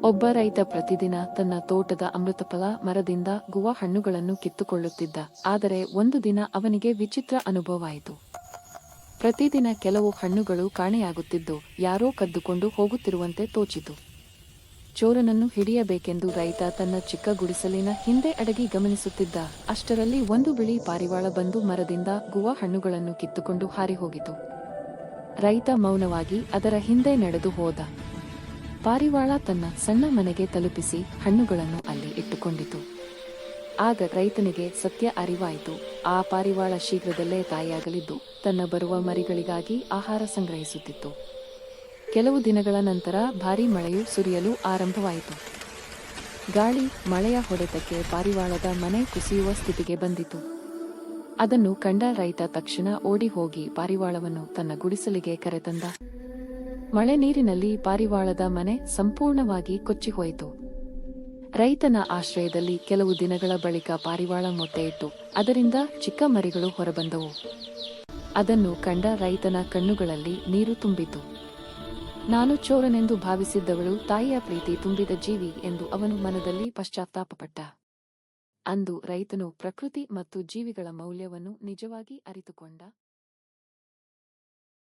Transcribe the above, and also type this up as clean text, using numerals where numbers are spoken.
ಒಬ್ಬ ರೈತ ಪ್ರತಿದಿನ ತನ್ನ ತೋಟದ ಅಮೃತಫಲ ಮರದಿಂದ ಗುವಾ ಹಣ್ಣುಗಳನ್ನು ಕಿತ್ತುಕೊಳ್ಳುತ್ತಿದ್ದ. ಆದರೆ ಒಂದು ದಿನ ಅವನಿಗೆ ವಿಚಿತ್ರ ಅನುಭವವಾಯಿತು. ಪ್ರತಿದಿನ ಕೆಲವು ಹಣ್ಣುಗಳು ಕಾಣೆಯಾಗುತ್ತಿದ್ದು, ಯಾರೋ ಕದ್ದುಕೊಂಡು ಹೋಗುತ್ತಿರುವಂತೆ ತೋಚಿತು. ಚೋರನನ್ನು ಹಿಡಿಯಬೇಕೆಂದು ರೈತ ತನ್ನ ಚಿಕ್ಕ ಗುಡಿಸಲಿನ ಹಿಂದೆ ಅಡಗಿ ಗಮನಿಸುತ್ತಿದ್ದ. ಅಷ್ಟರಲ್ಲಿ ಒಂದು ಬಿಳಿ ಪಾರಿವಾಳ ಬಂದು ಮರದಿಂದ ಗುವಾ ಹಣ್ಣುಗಳನ್ನು ಕಿತ್ತುಕೊಂಡು ಹಾರಿಹೋಗಿತು. ರೈತ ಮೌನವಾಗಿ ಅದರ ಹಿಂದೆ ನಡೆದು ಹೋದ. ಪಾರಿವಾಳ ತನ್ನ ಸಣ್ಣ ಮನೆಗೆ ತಲುಪಿಸಿ ಹಣ್ಣುಗಳನ್ನು ಅಲ್ಲಿ ಇಟ್ಟುಕೊಂಡಿತು. ಆಗ ರೈತನಿಗೆ ಸತ್ಯ ಅರಿವಾಯಿತು. ಆ ಪಾರಿವಾಳ ಶೀಘ್ರದಲ್ಲೇ ತಾಯಿಯಾಗಲಿದ್ದು, ತನ್ನ ಬರುವ ಮರಿಗಳಿಗಾಗಿ ಆಹಾರ ಸಂಗ್ರಹಿಸುತ್ತಿತ್ತು. ಕೆಲವು ದಿನಗಳ ನಂತರ ಭಾರೀ ಮಳೆಯು ಸುರಿಯಲು ಆರಂಭವಾಯಿತು. ಗಾಳಿ, ಮಳೆಯ ಹೊಡೆತಕ್ಕೆ ಪಾರಿವಾಳದ ಮನೆ ಕುಸಿಯುವ ಸ್ಥಿತಿಗೆ ಬಂದಿತು. ಅದನ್ನು ಕಂಡ ರೈತ ತಕ್ಷಣ ಓಡಿ ಹೋಗಿ ಪಾರಿವಾಳವನ್ನು ತನ್ನ ಗುಡಿಸಲಿಗೆ ಕರೆತಂದ. ಮಳೆ ನೀರಿನಲ್ಲಿ ಪಾರಿವಾಳದ ಮನೆ ಸಂಪೂರ್ಣವಾಗಿ ಕೊಚ್ಚಿಹೋಯಿತು. ರೈತನ ಆಶ್ರಯದಲ್ಲಿ ಕೆಲವು ದಿನಗಳ ಬಳಿಕ ಪಾರಿವಾಳ ಮೊಟ್ಟೆಯಿಟ್ಟು ಅದರಿಂದ ಚಿಕ್ಕ ಮರಿಗಳು ಹೊರಬಂದವು. ಅದನ್ನು ಕಂಡ ರೈತನ ಕಣ್ಣುಗಳಲ್ಲಿ ನೀರು ತುಂಬಿತು. ನಾನು ಚೋರನೆಂದು ಭಾವಿಸಿದ್ದವಳು ತಾಯಿಯ ಪ್ರೀತಿ ತುಂಬಿದ ಜೀವಿ ಎಂದು ಅವನು ಮನದಲ್ಲಿ ಪಶ್ಚಾತ್ತಾಪಪಟ್ಟ. ಅಂದು ರೈತನು ಪ್ರಕೃತಿ ಮತ್ತು ಜೀವಿಗಳ ಮೌಲ್ಯವನ್ನು ನಿಜವಾಗಿ ಅರಿತುಕೊಂಡ.